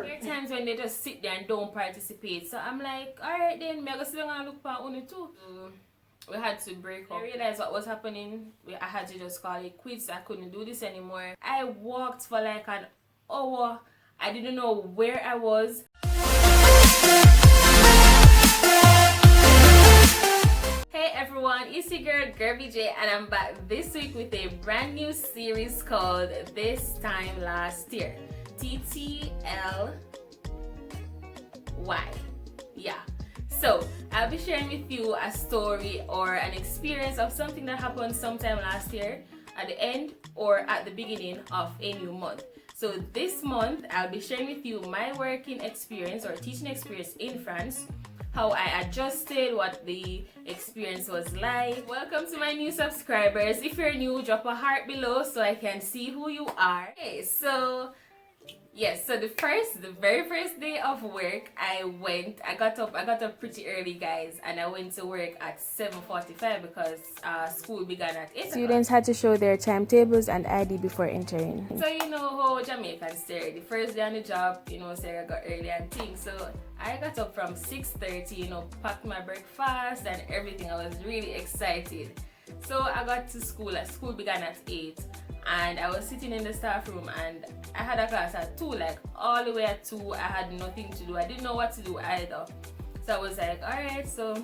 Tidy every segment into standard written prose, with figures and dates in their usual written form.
There are times when they just sit there and don't participate. So I'm like, alright then, me I go sit down and look for Uni too. We had to break up. I realized what was happening. I had to just call it quits. I couldn't do this anymore. I walked for like an hour. I didn't know where I was. Hey everyone, it's your girl BJ, and I'm back this week with a brand new series called This Time Last Year. TTLY. Yeah. So I'll be sharing with you a story or an experience of something that happened sometime last year, at the end or at the beginning of a new month. So this month I'll be sharing with you my working experience or teaching experience in France, how I adjusted, what the experience was like. Welcome to my new subscribers. If you're new, drop a heart below so I can see who you are. Okay, so yes, so the very first day of work, I got up pretty early, guys, and I went to work at 7:45 because school began at 8 o'clock. Students had to show their timetables and ID before entering. So you know how Jamaicans stay. The first day on the job, Sarah got early and things. So I got up from 6:30, packed my breakfast and everything. I was really excited. So I got to school. School began at 8. And I was sitting in the staff room and I had a class at 2, like all the way at 2. I had nothing to do. I didn't know what to do either. So I was like, alright, so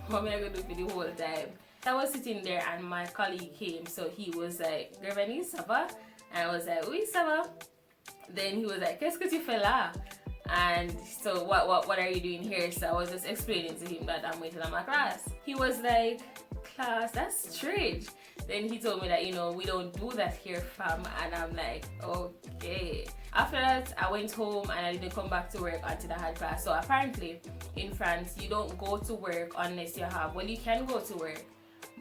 what am I going to do for the whole time? So I was sitting there and my colleague came. So he was like, Gervani, ça va? And I was like, oui, ça va? Then he was like, qu'est-ce que tu fais là? And so what are you doing here? So I was just explaining to him that I'm waiting on my class. He was like, class, that's strange. Then he told me that, we don't do that here, fam. And I'm like, okay. After that, I went home and I didn't come back to work until I had class. So apparently, in France, you don't go to work unless you have, well, you can go to work,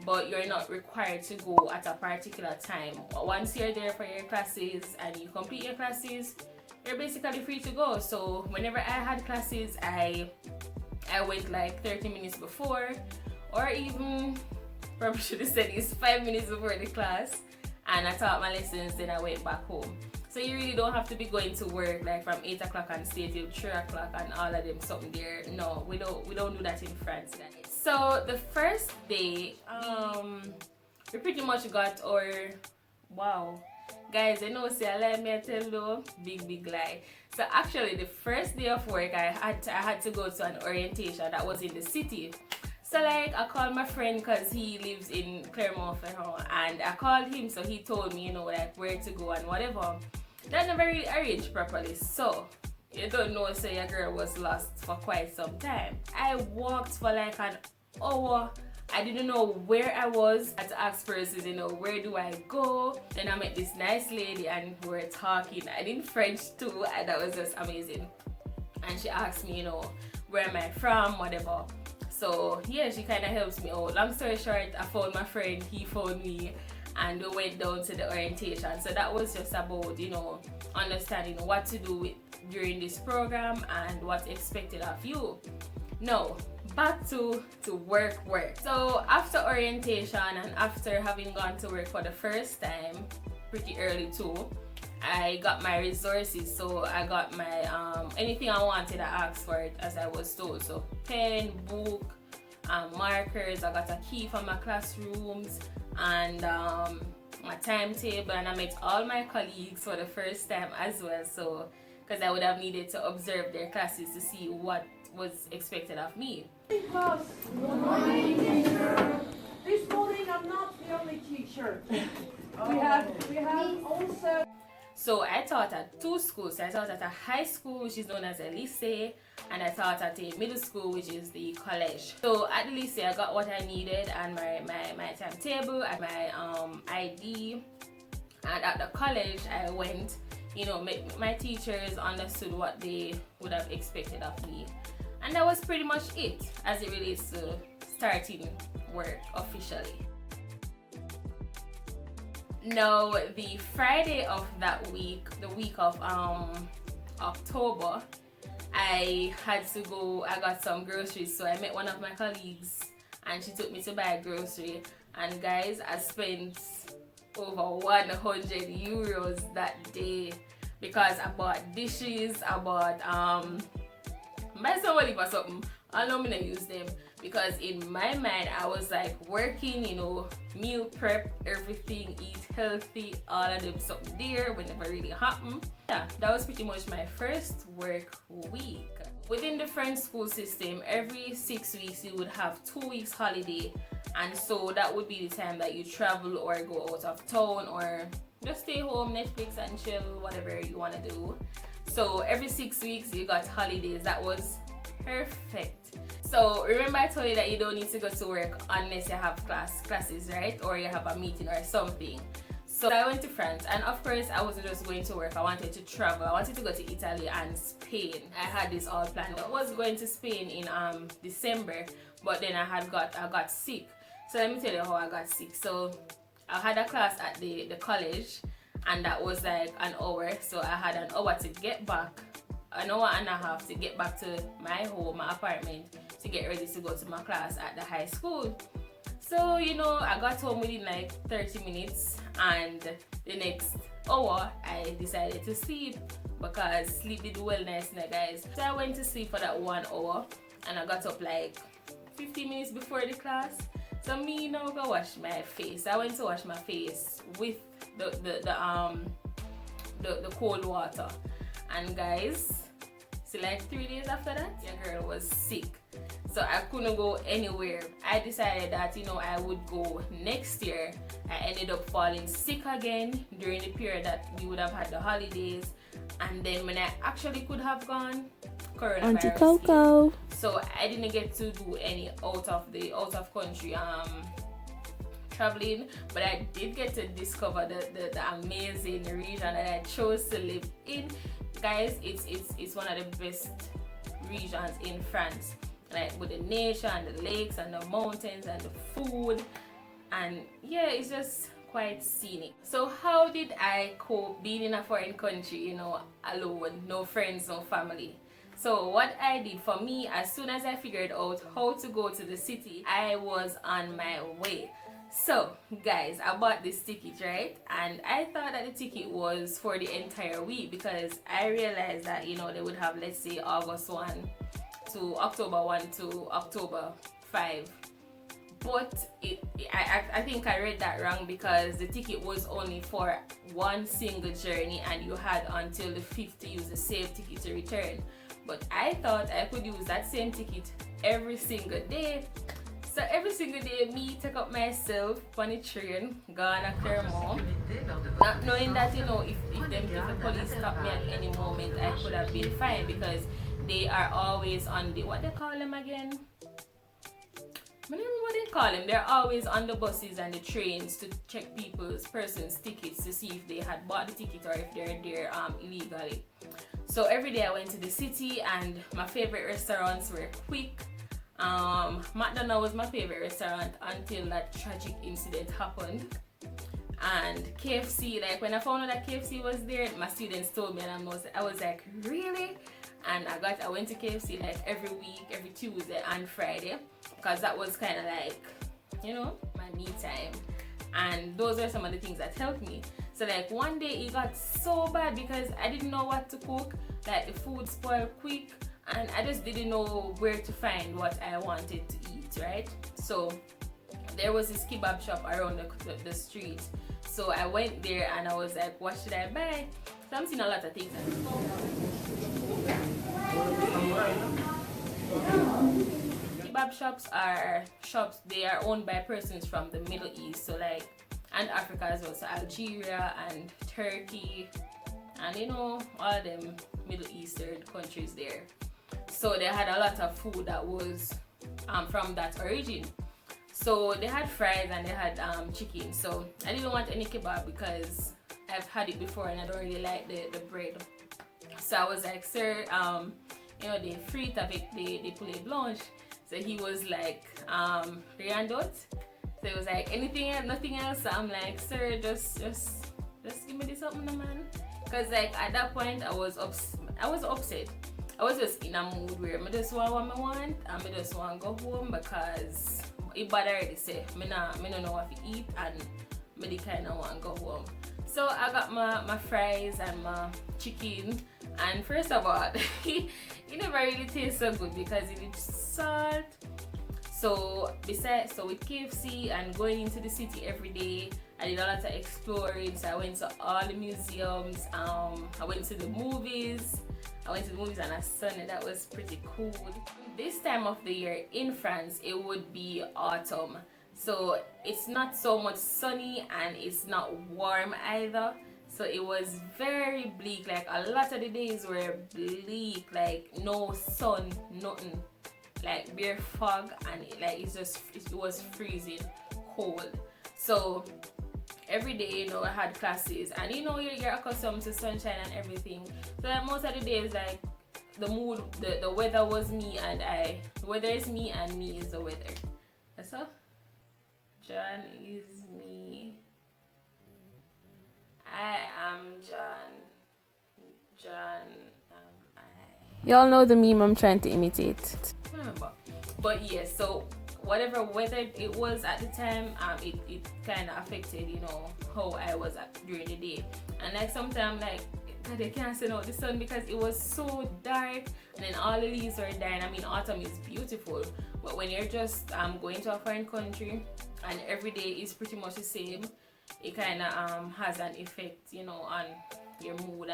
but you're not required to go at a particular time. Once you're there for your classes and you complete your classes, you're basically free to go. So whenever I had classes, I went like 30 minutes before, or even probably should have said it's 5 minutes before the class, and I taught my lessons, then I went back home. So you really don't have to be going to work like from 8 o'clock and stay till 3 o'clock and all of them something there. No, we don't do that in France, guys. So the first day, we pretty much got our, wow, guys, I know say I lie, me I tell you, big lie. So actually the first day of work, I had to go to an orientation that was in the city. So like I called my friend because he lives in Clermont-Ferrand, and I called him, so he told me, like where to go and whatever. That never really arranged properly. So you don't know, so your girl was lost for quite some time. I walked for like an hour. I didn't know where I was. I had to ask persons, where do I go? Then I met this nice lady and we were talking. I did French too, and that was just amazing. And she asked me, where am I from, whatever. So yeah, she kind of helps me out. Long story short, I found my friend, he found me, and we went down to the orientation. So that was just about, understanding what to do during this program and what's expected of you. Now, back to work. So after orientation and after having gone to work for the first time, pretty early too, I got my resources. So I got my anything I wanted, I asked for it as I was told. So pen, book, markers. I got a key for my classrooms and my timetable, and I met all my colleagues for the first time as well. So because I would have needed to observe their classes to see what was expected of me. Good morning, teacher. This morning I'm not the only teacher. We have also. So I taught at 2 schools. I taught at a high school, which is known as a lycée, and I taught at a middle school, which is the college. So at the lycée, I got what I needed and my timetable and my ID. And at the college, I went, my teachers understood what they would have expected of me. And that was pretty much it as it relates to starting work officially. Now, the Friday of that week, the week of October, I had to go, I got some groceries. So I met one of my colleagues and she took me to buy grocery. And guys, I spent over 100 euros that day. because I bought dishes, I bought buy somebody for something. I know I'm gonna use them because in my mind I was like working, you know, meal prep, everything, eat healthy, all of them something there when never really happened. Yeah, that was pretty much my first work week. Within the French school system, every 6 weeks you would have 2 weeks holiday, and so that would be the time that you travel or go out of town or just stay home, Netflix and chill, whatever you want to do. So every 6 weeks you got holidays. That was perfect. So remember I told you that you don't need to go to work unless you have classes, right? Or you have a meeting or something. So I went to France, and of course I wasn't just going to work. I wanted to travel. I wanted to go to Italy and Spain. I had this all planned. I was going to Spain in December, but then I got sick. So let me tell you how I got sick. So I had a class at the college, and that was like an hour. So I had an hour to get back, an hour and a half to get back to my home, my apartment, to get ready to go to my class at the high school. So, you know, I got home within like 30 minutes, and the next hour I decided to sleep because sleep did well nice, guys. So I went to sleep for that 1 hour, and I got up like 50 minutes before the class. So me, you know, go wash my face. I went to wash my face with the cold water, and guys, so like 3 days after that, your girl was sick. So I couldn't go anywhere. I decided that, you know, I would go next year. I ended up falling sick again during the period that we would have had the holidays. And then when I actually could have gone, coronavirus Auntie Coco. hit. So I didn't get to do any out of country traveling, but I did get to discover the amazing region that I chose to live in. Guys, it's one of the best regions in France, like with the nature and the lakes and the mountains and the food, and yeah, it's just quite scenic. So how did I cope being in a foreign country, you know, alone, no friends, no family? So what I did, for me, as soon as I figured out how to go to the city, I was on my way. So guys, I bought this ticket, right? And I thought that the ticket was for the entire week, because I realized that, you know, they would have, let's say, August 1 to October 1 to October 5. But I think I read that wrong, because the ticket was only for one single journey and you had until the 5th to use the same ticket to return. But I thought I could use that same ticket every single day. So every single day, me take up myself on the train, gone at Clermont, not knowing that, you know, if the police stop me at any moment, I could have been fine, because they are always on the, what they call them again? I don't remember what they call them. They're always on the buses and the trains to check person's tickets to see if they had bought the ticket or if they're there illegally. So every day I went to the city, and my favorite restaurants were Quick. McDonald's was my favorite restaurant until that tragic incident happened. And KFC, like when I found out that KFC was there, my students told me, and I was like, really? And I went to KFC like every week, every Tuesday and Friday, because that was kind of like, you know, my me time. And those are some of the things that helped me. So like one day it got so bad because I didn't know what to cook, like the food spoiled quick, and I just didn't know where to find what I wanted to eat, right? So there was this kebab shop around the street. So I went there and I was like, what should I buy? So I'm seeing a lot of things. Kebab shops are shops, they are owned by persons from the Middle East, so like, and Africa as well, so Algeria and Turkey, and you know, all them Middle Eastern countries there. So they had a lot of food that was from that origin. So they had fries and they had chicken. So I didn't want any kebab because I've had it before and I don't really like the bread. So I was like, sir, you know, they frites avec des poulet blanche. So he was like, rien d'autre. So it was like, anything else, nothing else. So I'm like, sir, just give me this something, man. Cause like at that point I was upset. I was just in a mood where I just want what I want and I just want to go home because it bad already say I don't know what to eat and I kind of want to go home. So I got my fries and my chicken, and first of all, it never really tastes so good because it is salt. So with KFC and going into the city every day, I did a lot of exploring. So I went to all the museums. I went to the movies. On a Sunday. That was pretty cool. This time of the year in France, it would be autumn. So it's not so much sunny and it's not warm either. So it was very bleak. Like a lot of the days were bleak. Like no sun, nothing. Like bare fog, and it was freezing cold. So every day, I had classes, and you're accustomed to sunshine and everything. So like most of the days, like the weather was me and I. The weather is me and me is the weather. That's all. John is me. I am John. John am I. Y'all know the meme I'm trying to imitate. Remember. But yes, so whatever weather it was at the time, it kind of affected, how I was during the day. And like sometimes, like, they can't send out the sun because it was so dark, and then all the leaves were dying. I mean, autumn is beautiful, but when you're just going to a foreign country and every day is pretty much the same, it kind of has an effect, on your mood.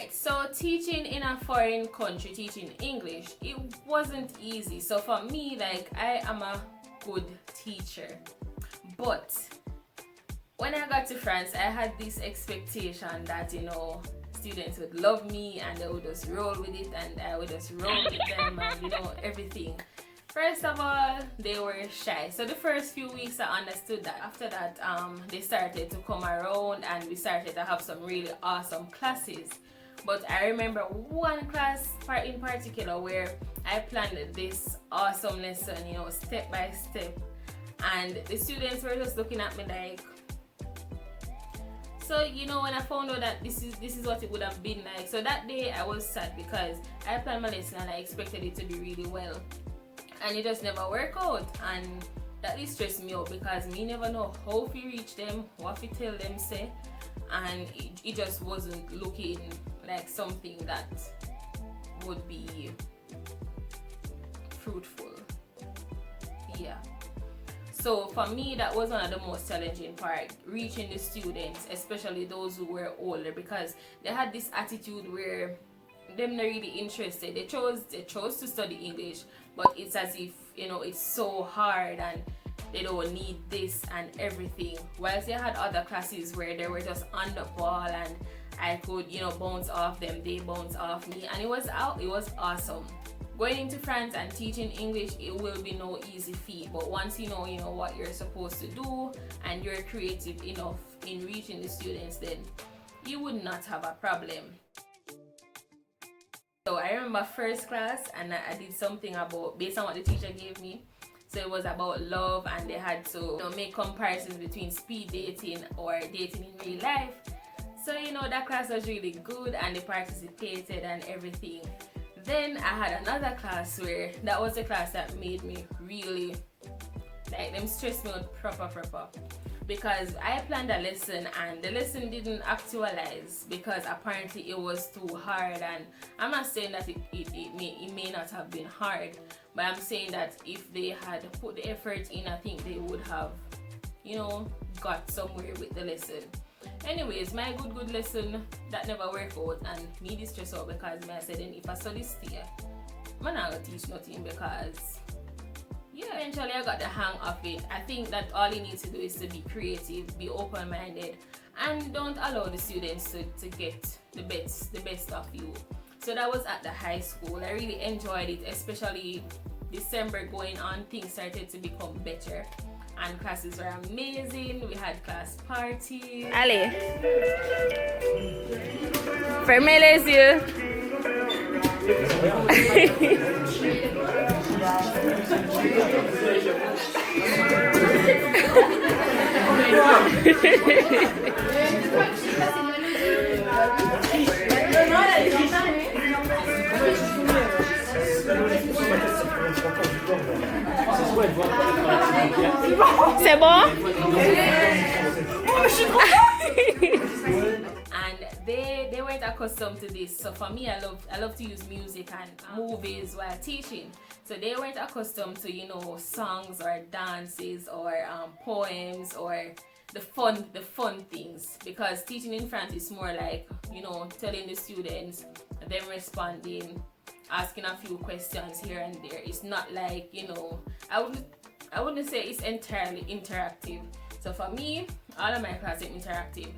And so teaching in a foreign country, teaching English, it wasn't easy. So for me, like, I am a good teacher, but when I got to France, I had this expectation that students would love me and they would just roll with it, and I would just roll with them, and everything. First of all, they were shy. So the first few weeks I understood that. After that, they started to come around and we started to have some really awesome classes. But I remember one class in particular where I planned this awesome lesson, step by step, and the students were just looking at me like. So when I found out that this is what it would have been like, so that day I was sad because I planned my lesson and I expected it to be really well, and it just never worked out, and that really stressed me out because me never know how to reach them, what to tell them say, and it just wasn't looking like something that would be fruitful. Yeah. So for me, that was one of the most challenging part, reaching the students, especially those who were older, because they had this attitude where they're not really interested. They chose to study English, but it's as if it's so hard and they don't need this and everything. Whilst they had other classes where they were just on the ball and I could bounce off them, they bounce off me, and it was awesome. Going into France and teaching English, it will be no easy feat, but once you know what you're supposed to do and you're creative enough in reaching the students, then you would not have a problem. So I remember first class, and I did something based on what the teacher gave me. So it was about love, and they had to make comparisons between speed dating or dating in real life. So that class was really good and they participated and everything. Then I had another class where that was the class that made me really, like, them stress me out proper, because I planned a lesson and the lesson didn't actualize because apparently it was too hard. And I'm not saying that it may not have been hard, but I'm saying that if they had put the effort in, I think they would have got somewhere with the lesson. Anyways, my good lesson that never worked out, and me this stress out because I said, then if I study stay, I'm not gonna teach nothing, because eventually I got the hang of it. I think that all you need to do is to be creative, be open-minded, and don't allow the students to get the best of you. So that was at the high school. I really enjoyed it, especially December going on, things started to become better. And classes were amazing. We had class parties. Allez. Fermez les yeux. C'est bon? weren't accustomed to this. So for me, I love to use music and movies while teaching. So they weren't accustomed to, you know, songs or dances or poems or the fun things, because teaching in France is more like, you know, telling the students, them responding, asking a few questions here and there. It's not like, you know, I wouldn't say it's entirely interactive. So for me, all of my classes are interactive,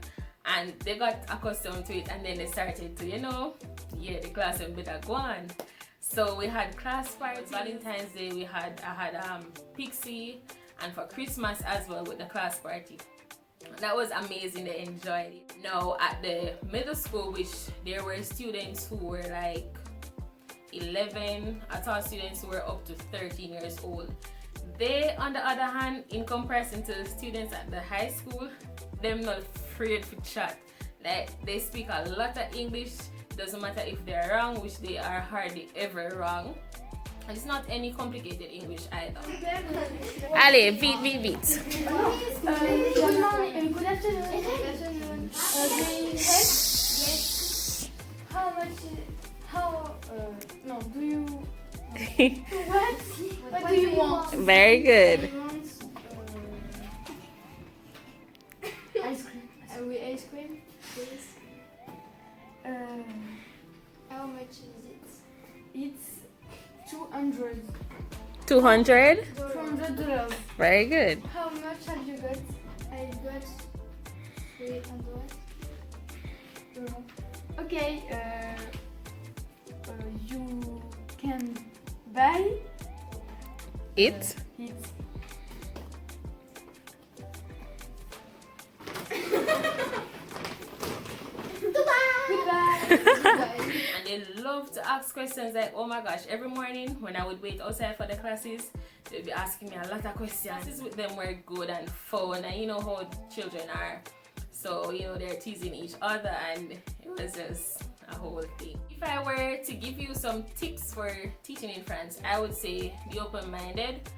and they got accustomed to it, and then they started to, you know, yeah, the class and better go on. So we had class parties. Valentine's Day I had Pixie, and for Christmas as well with the class party. That was amazing. They enjoyed it. Now at the middle school, which there were students who were like 11, I saw students who were up to 13 years old. They, on the other hand, in comparison to the students at the high school, them not afraid to chat. Like, they speak a lot of English. Doesn't matter if they're wrong, which they are hardly ever wrong. And it's not any complicated English either. Allez, vite. Good morning, good afternoon. Good afternoon. May I help? Yes. How much? No, do you? What? What do you want? Very good. I want ice cream. Ice cream, please. How much is it? It's $200. $200. Very good. How much have you got? I got 300. Okay, you can buy It. it. Goodbye. And they love to ask questions like, oh my gosh, every morning when I would wait outside for the classes, they'd be asking me a lot of questions. Classes with them were good and fun, and you know how children are. So, you know, they're teasing each other, and it was just a whole thing. If I were to give you some tips for teaching in France, I would say be open-minded,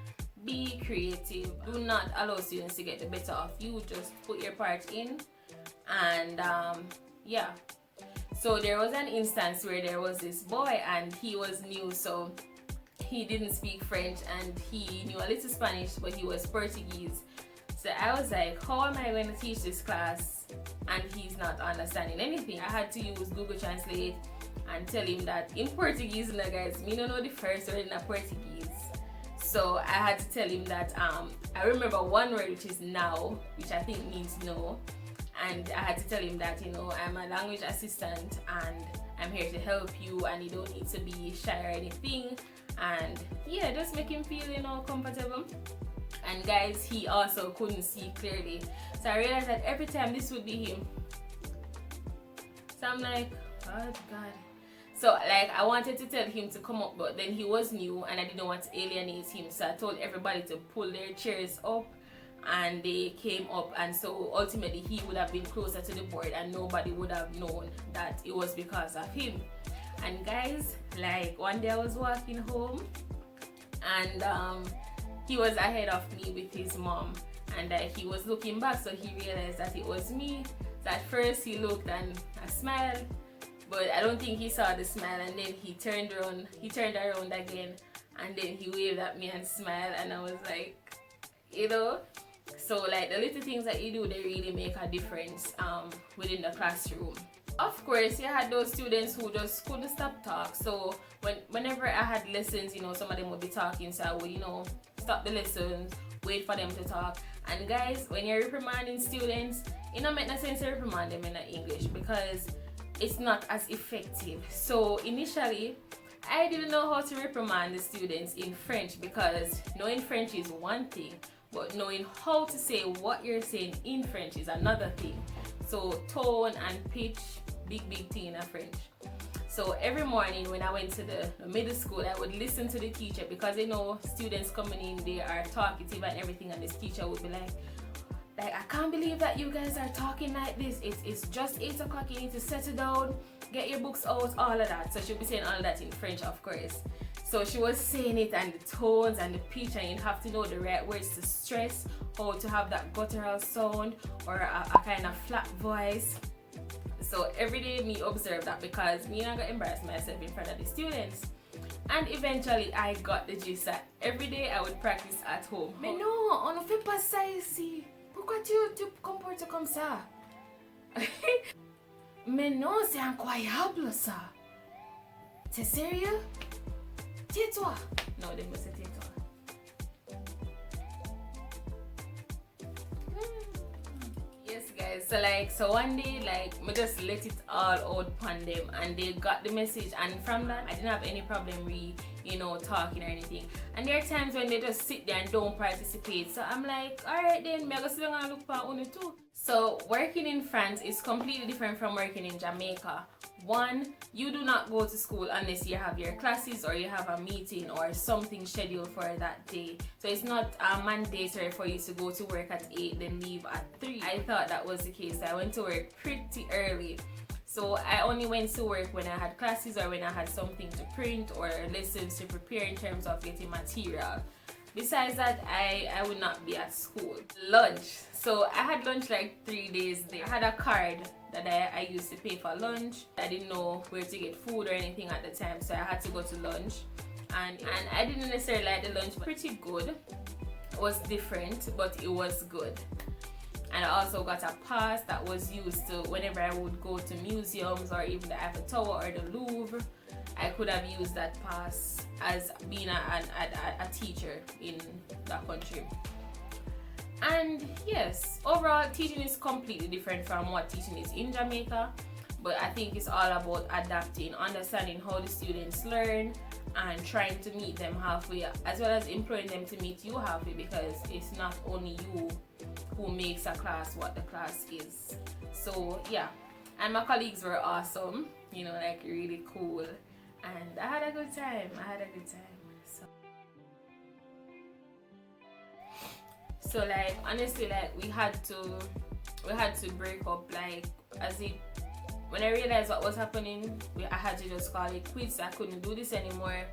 be creative, do not allow students to get the better of you, just put your part in, and yeah. So there was an instance where there was this boy, and he was new, so he didn't speak French, and he knew a little Spanish, but he was Portuguese. So I was like, how am I going to teach this class and he's not understanding anything? I had to use Google Translate and tell him that in Portuguese, you know, guys, me don't know the first word in a Portuguese. So I had to tell him that I remember one word, which is now, which I think means no. And I had to tell him that, you know, I'm a language assistant and I'm here to help you, and you don't need to be shy or anything. And yeah, just make him feel, you know, comfortable. And guys, he also couldn't see clearly. So I realized that every time this would be him. So I'm like, oh God. So like, I wanted to tell him to come up, but then he was new and I didn't want to alienate him. So I told everybody to pull their chairs up, and they came up, and so ultimately he would have been closer to the board and nobody would have known that it was because of him. And guys, like one day I was walking home, and he was ahead of me with his mom, and he was looking back, so he realized that it was me. So at first he looked and I smiled, but I don't think he saw the smile, and then he turned around again, and then he waved at me and smiled, and I was like, you know. So like the little things that you do, they really make a difference within the classroom. Of course, you had those students who just couldn't stop talk. So whenever I had lessons, you know, some of them would be talking, so I would, you know, stop the lessons, wait for them to talk. And guys, when you're reprimanding students, it don't make no sense to reprimand them in English, because it's not as effective. So initially, I didn't know how to reprimand the students in French, because knowing French is one thing, but knowing how to say what you're saying in French is another thing. So tone and pitch, big thing in French. So every morning when I went to the middle school, I would listen to the teacher, because you know, students coming in, they are talkative and everything, and this teacher would be like, I can't believe that you guys are talking like this. It's just 8 o'clock, you need to settle down, get your books out, all of that. So she'll be saying all of that in French, of course. So she was saying it, and the tones and the pitch, and you have to know the right words to stress, how to have that guttural sound or a kind of flat voice. So every day me observe that because me not gonna embarrass myself in front of the students. And eventually I got the gist that every day I would practice at home. Mais non, on ne fait pas ça ici. Pourquoi tu comportes comme ça? Mais non, c'est incroyable ça. C'est sérieux? Tais-toi. No, they must say tais-toi. Yes guys, so one day me just let it all out upon them and they got the message, and from that I didn't have any problem talking or anything. And there are times when they just sit there and don't participate, so I'm like, alright then, me go sit down and look for unu too. So working in France is completely different from working in Jamaica. One, you do not go to school unless you have your classes or you have a meeting or something scheduled for that day. So it's not mandatory for you to go to work at 8 then leave at 3. I thought that was the case. I went to work pretty early. So I only went to work when I had classes or when I had something to print or lessons to prepare in terms of getting material. Besides that, I would not be at school. Lunch. So I had lunch like 3 days there. I had a card that I used to pay for lunch. I didn't know where to get food or anything at the time, so I had to go to lunch. And I didn't necessarily like the lunch, but pretty good. It was different, but it was good. And I also got a pass that was used to whenever I would go to museums or even the Eiffel Tower or the Louvre. I could have used that pass as being a teacher in that country. And yes, overall teaching is completely different from what teaching is in Jamaica, but I think it's all about adapting, understanding how the students learn and trying to meet them halfway, as well as employing them to meet you halfway, because it's not only you who makes a class what the class is. So yeah, and my colleagues were awesome, really cool, and I had a good time. So honestly, we had to break up, when I realized what was happening, I had to just call it quits. I couldn't do this anymore.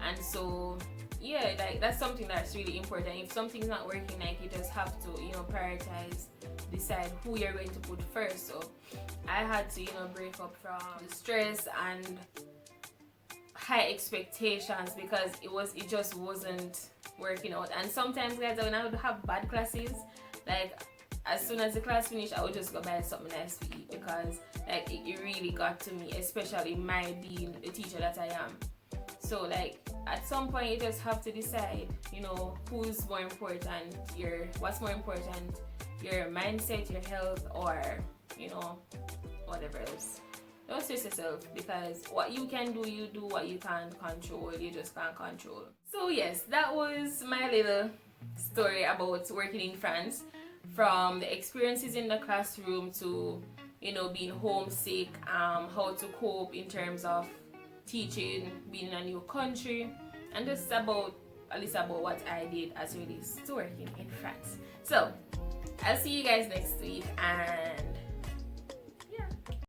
And so yeah, that's something that's really important. If something's not working, you just have to prioritize, decide who you're going to put first. So I had to break up from the stress and high expectations, because it just wasn't working out. And sometimes, guys, when I would have bad classes, as soon as the class finished, I would just go buy something nice to eat, because it really got to me, especially my being the teacher that I am. So at some point you just have to decide, who's more important, what's more important, your mindset, your health, or whatever else. Don't stress yourself, because what you can do, you do. What you can't control, you just can't control. So yes, that was my little story about working in France, from the experiences in the classroom to being homesick, how to cope in terms of teaching, being in a new country, and just about what I did as relates to working in France. So I'll see you guys next week, and